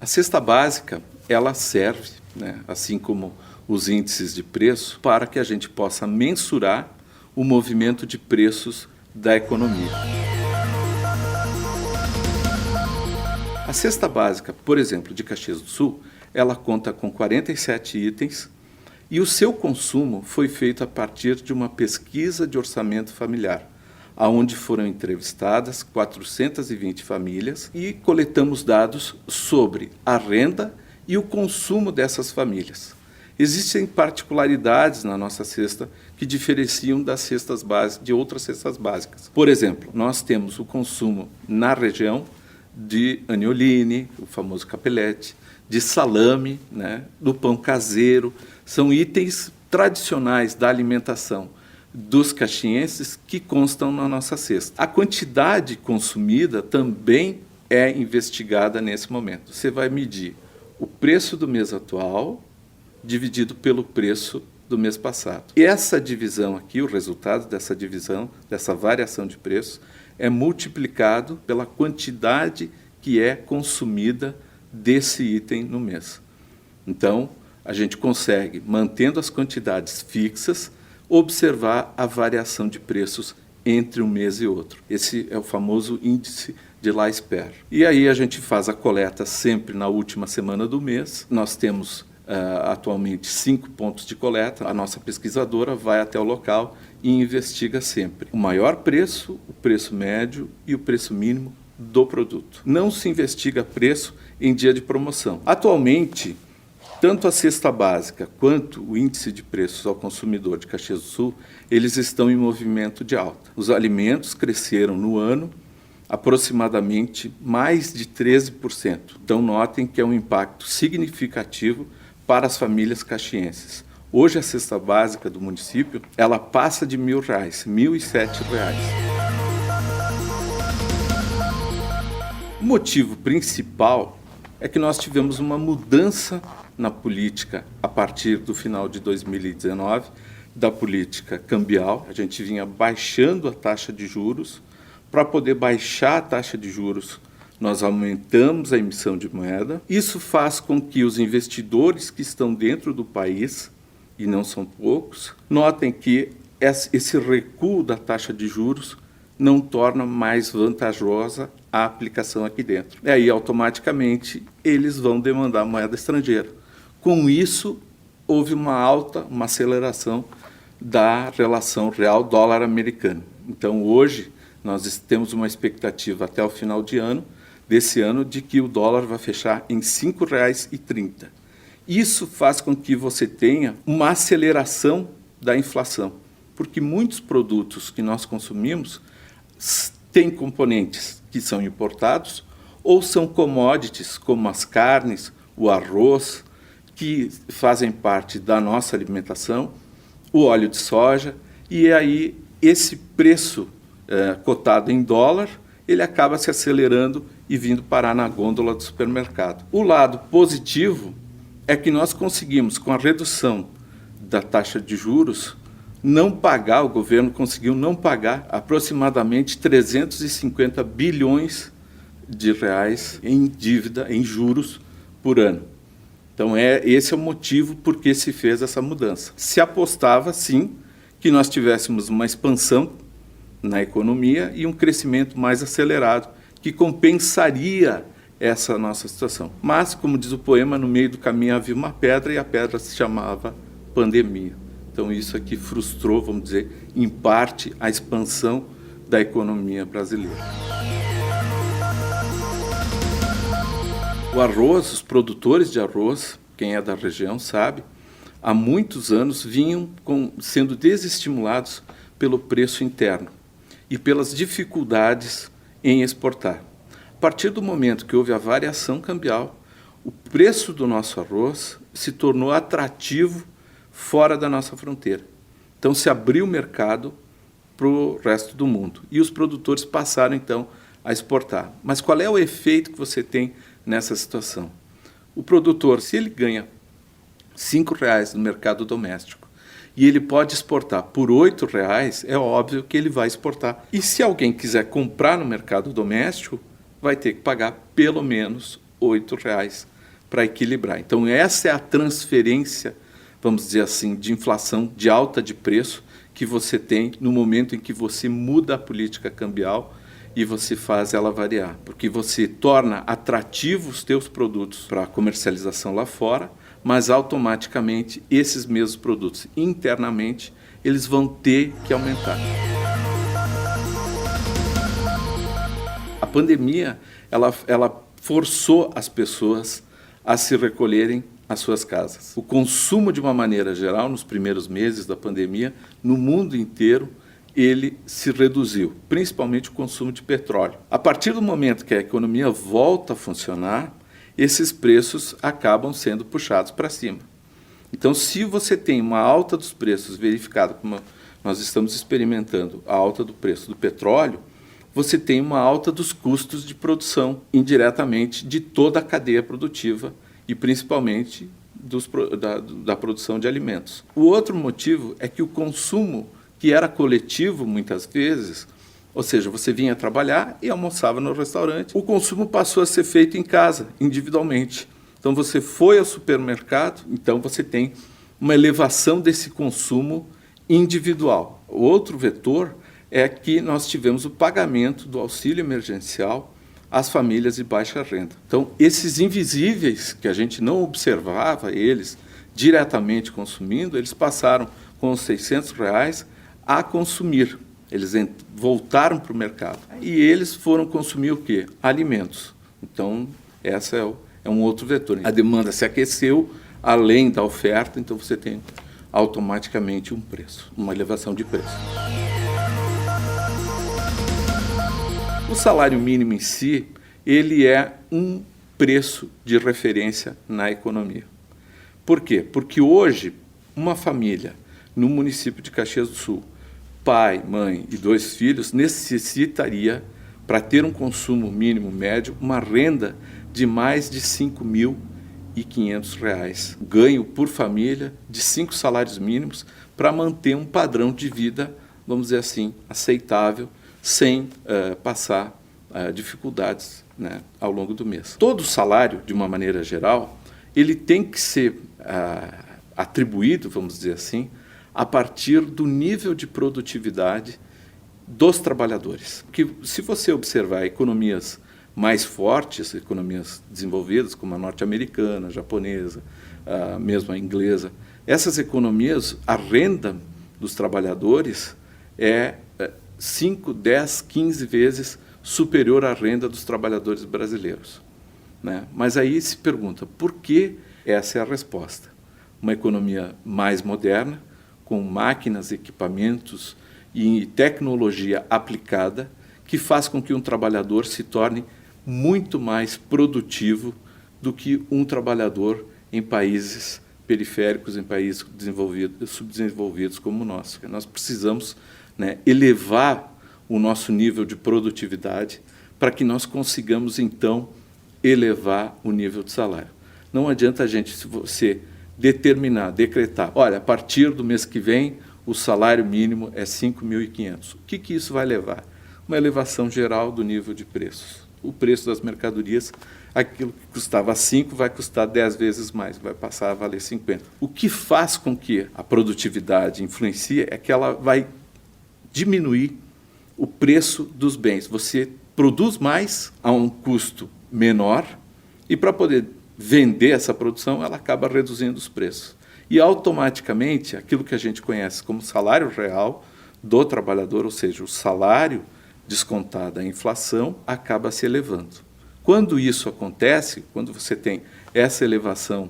A cesta básica, ela serve, assim como os índices de preço, para que a gente possa mensurar o movimento de preços da economia. A cesta básica, por exemplo, de Caxias do Sul, ela conta com 47 itens e o seu consumo foi feito a partir de uma pesquisa de orçamento familiar, onde foram entrevistadas 420 famílias e coletamos dados sobre a renda e o consumo dessas famílias. Existem particularidades na nossa cesta que diferenciam das cestas básicas de outras cestas básicas. Por exemplo, nós temos o consumo na região de anioline, o famoso capelete, de salame, do pão caseiro. São itens tradicionais da alimentação dos caxienses que constam na nossa cesta. A quantidade consumida também é investigada nesse momento. Você vai medir o preço do mês atual dividido pelo preço do mês passado. E essa divisão aqui, o resultado dessa divisão, dessa variação de preço, é multiplicado pela quantidade que é consumida desse item no mês. Então, a gente consegue, mantendo as quantidades fixas, observar a variação de preços entre um mês e outro. Esse é o famoso índice de Laspers. E aí a gente faz a coleta sempre na última semana do mês. Nós temos atualmente 5 pontos de coleta. A nossa pesquisadora vai até o local e investiga sempre o maior preço, o preço médio e o preço mínimo do produto. Não se investiga preço em dia de promoção. Atualmente, tanto a cesta básica quanto o índice de preços ao consumidor de Caxias do Sul, eles estão em movimento de alta. Os alimentos cresceram no ano aproximadamente mais de 13%. Então, notem que é um impacto significativo para as famílias caxienses. Hoje, a cesta básica do município, ela passa de R$1.000, R$1.007. O motivo principal é que nós tivemos uma mudança na política a partir do final de 2019, da política cambial. A gente vinha baixando a taxa de juros. Para poder baixar a taxa de juros, nós aumentamos a emissão de moeda. Isso faz com que os investidores que estão dentro do país, e não são poucos, notem que esse recuo da taxa de juros não torna mais vantajosa a aplicação aqui dentro. E aí, automaticamente, eles vão demandar moeda estrangeira. Com isso, houve uma aceleração da relação real dólar americano. Então, hoje, nós temos uma expectativa até o final desse ano de que o dólar vai fechar em R$ 5,30. Isso faz com que você tenha uma aceleração da inflação, porque muitos produtos que nós consumimos têm componentes que são importados ou são commodities, como as carnes, o arroz, que fazem parte da nossa alimentação, o óleo de soja, e aí esse preço cotado em dólar, ele acaba se acelerando e vindo parar na gôndola do supermercado. O lado positivo é que nós conseguimos, com a redução da taxa de juros, o governo conseguiu não pagar aproximadamente 350 bilhões de reais em dívida, em juros, por ano. Então, esse é o motivo por que se fez essa mudança. Se apostava, sim, que nós tivéssemos uma expansão na economia e um crescimento mais acelerado, que compensaria essa nossa situação. Mas, como diz o poema, no meio do caminho havia uma pedra e a pedra se chamava pandemia. Então, isso aqui frustrou, vamos dizer, em parte, a expansão da economia brasileira. O arroz, os produtores de arroz, quem é da região sabe, há muitos anos vinham sendo desestimulados pelo preço interno e pelas dificuldades em exportar. A partir do momento que houve a variação cambial, o preço do nosso arroz se tornou atrativo fora da nossa fronteira. Então, se abriu o mercado para o resto do mundo e os produtores passaram, então, a exportar. Mas qual é o efeito que você tem nessa situação? O produtor, se ele ganha R$ 5,00 no mercado doméstico e ele pode exportar por R$ 8,00, é óbvio que ele vai exportar. E se alguém quiser comprar no mercado doméstico, vai ter que pagar pelo menos R$ para equilibrar. Então, essa é a transferência, vamos dizer assim, de inflação, de alta de preço, que você tem no momento em que você muda a política cambial e você faz ela variar, porque você torna atrativos os teus produtos para comercialização lá fora, mas automaticamente esses mesmos produtos internamente eles vão ter que aumentar. A pandemia ela forçou as pessoas a se recolherem às suas casas. O consumo, de uma maneira geral, nos primeiros meses da pandemia, no mundo inteiro, ele se reduziu, principalmente o consumo de petróleo. A partir do momento que a economia volta a funcionar, esses preços acabam sendo puxados para cima. Então, se você tem uma alta dos preços verificada, como nós estamos experimentando, a alta do preço do petróleo, você tem uma alta dos custos de produção, indiretamente, de toda a cadeia produtiva e principalmente da produção de alimentos. O outro motivo é que o consumo, que era coletivo muitas vezes, ou seja, você vinha trabalhar e almoçava no restaurante, o consumo passou a ser feito em casa, individualmente. Então você foi ao supermercado, então você tem uma elevação desse consumo individual. O outro vetor é que nós tivemos o pagamento do auxílio emergencial às famílias de baixa renda. Então, esses invisíveis, que a gente não observava eles diretamente consumindo, eles passaram com os R$ 600 a consumir. Eles voltaram para o mercado. E eles foram consumir o quê? Alimentos. Então, essa é um outro vetor. A demanda se aqueceu, além da oferta, então você tem automaticamente um preço, uma elevação de preço. O salário mínimo em si, ele é um preço de referência na economia. Por quê? Porque hoje, uma família no município de Caxias do Sul, pai, mãe e 2 filhos, necessitaria, para ter um consumo mínimo médio, uma renda de mais de R$ 5.500, ganho por família de 5 salários mínimos para manter um padrão de vida, vamos dizer assim, aceitável, sem passar dificuldades, né, ao longo do mês. Todo salário, de uma maneira geral, ele tem que ser atribuído, vamos dizer assim, a partir do nível de produtividade dos trabalhadores. Que, se você observar economias mais fortes, economias desenvolvidas, como a norte-americana, a japonesa, mesmo a inglesa, essas economias, a renda dos trabalhadores é 5, 10, 15 vezes superior à renda dos trabalhadores brasileiros, né? Mas aí se pergunta, por que essa é a resposta? Uma economia mais moderna, com máquinas, equipamentos e tecnologia aplicada, que faz com que um trabalhador se torne muito mais produtivo do que um trabalhador em países periféricos, em países subdesenvolvidos como o nosso. Nós precisamos, né, elevar o nosso nível de produtividade para que nós consigamos, então, elevar o nível de salário. Não adianta a gente, se você decretar, olha, a partir do mês que vem, o salário mínimo é R$ 5.500. O que isso vai levar? Uma elevação geral do nível de preços. O preço das mercadorias, aquilo que custava 5 vai custar 10 vezes mais, vai passar a valer 50. O que faz com que a produtividade influencie é que ela vai diminuir o preço dos bens. Você produz mais a um custo menor e, para poder vender essa produção, ela acaba reduzindo os preços. E, automaticamente, aquilo que a gente conhece como salário real do trabalhador, ou seja, o salário descontado a inflação, acaba se elevando. Quando isso acontece, quando você tem essa elevação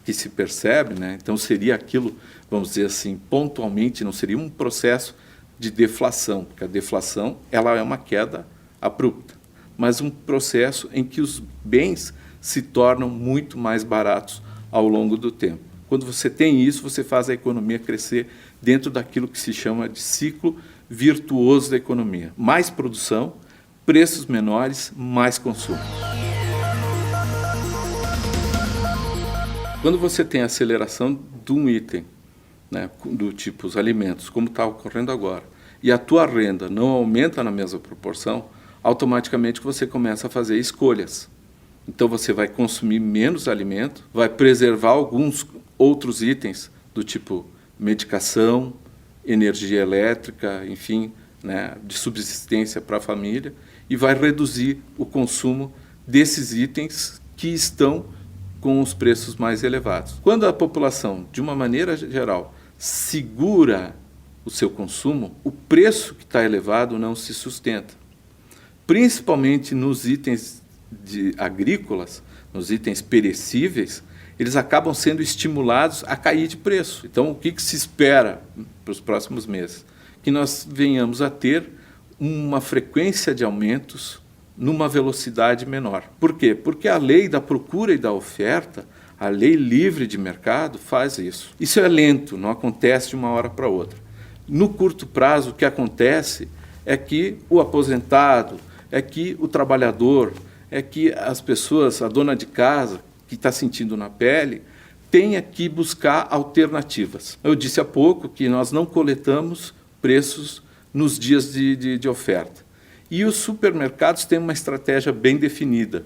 que se percebe, né, então seria aquilo, vamos dizer assim, pontualmente, não seria um processo de deflação, porque a deflação ela é uma queda abrupta, mas um processo em que os bens se tornam muito mais baratos ao longo do tempo. Quando você tem isso, você faz a economia crescer dentro daquilo que se chama de ciclo virtuoso da economia. Mais produção, preços menores, mais consumo. Quando você tem a aceleração de um item, né, do tipo os alimentos, como está ocorrendo agora, e a tua renda não aumenta na mesma proporção, automaticamente você começa a fazer escolhas. Então você vai consumir menos alimento, vai preservar alguns outros itens do tipo medicação, energia elétrica, enfim, né, de subsistência para a família, e vai reduzir o consumo desses itens que estão com os preços mais elevados. Quando a população, de uma maneira geral, segura o seu consumo, o preço que está elevado não se sustenta. Principalmente nos itens agrícolas, nos itens perecíveis, eles acabam sendo estimulados a cair de preço. Então, o que se espera para os próximos meses? Que nós venhamos a ter uma frequência de aumentos numa velocidade menor. Por quê? Porque a lei da procura e da oferta, a lei livre de mercado, faz isso. Isso é lento, não acontece de uma hora para outra. No curto prazo, o que acontece é que o aposentado, é que o trabalhador, é que as pessoas, a dona de casa, que está sentindo na pele, tenha que buscar alternativas. Eu disse há pouco que nós não coletamos preços nos dias de oferta. E os supermercados têm uma estratégia bem definida.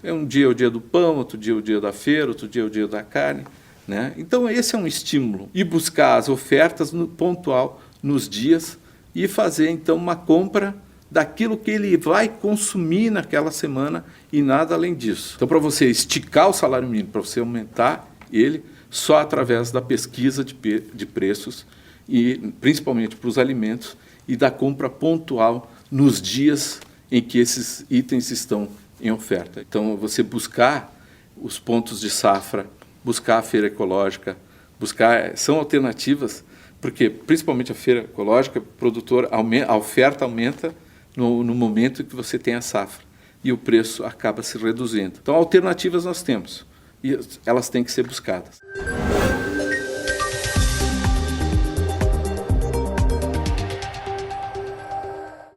Um dia é o dia do pão, outro dia é o dia da feira, outro dia é o dia da carne, né? Então, esse é um estímulo. E buscar as ofertas pontual nos dias e fazer, então, uma compra daquilo que ele vai consumir naquela semana e nada além disso. Então, para você esticar o salário mínimo, para você aumentar ele, só através da pesquisa de preços, e principalmente para os alimentos, e da compra pontual nos dias em que esses itens estão em oferta. Então, você buscar os pontos de safra, buscar a feira ecológica, são alternativas, porque principalmente a feira ecológica, a oferta aumenta no momento em que você tem a safra e o preço acaba se reduzindo. Então, alternativas nós temos e elas têm que ser buscadas.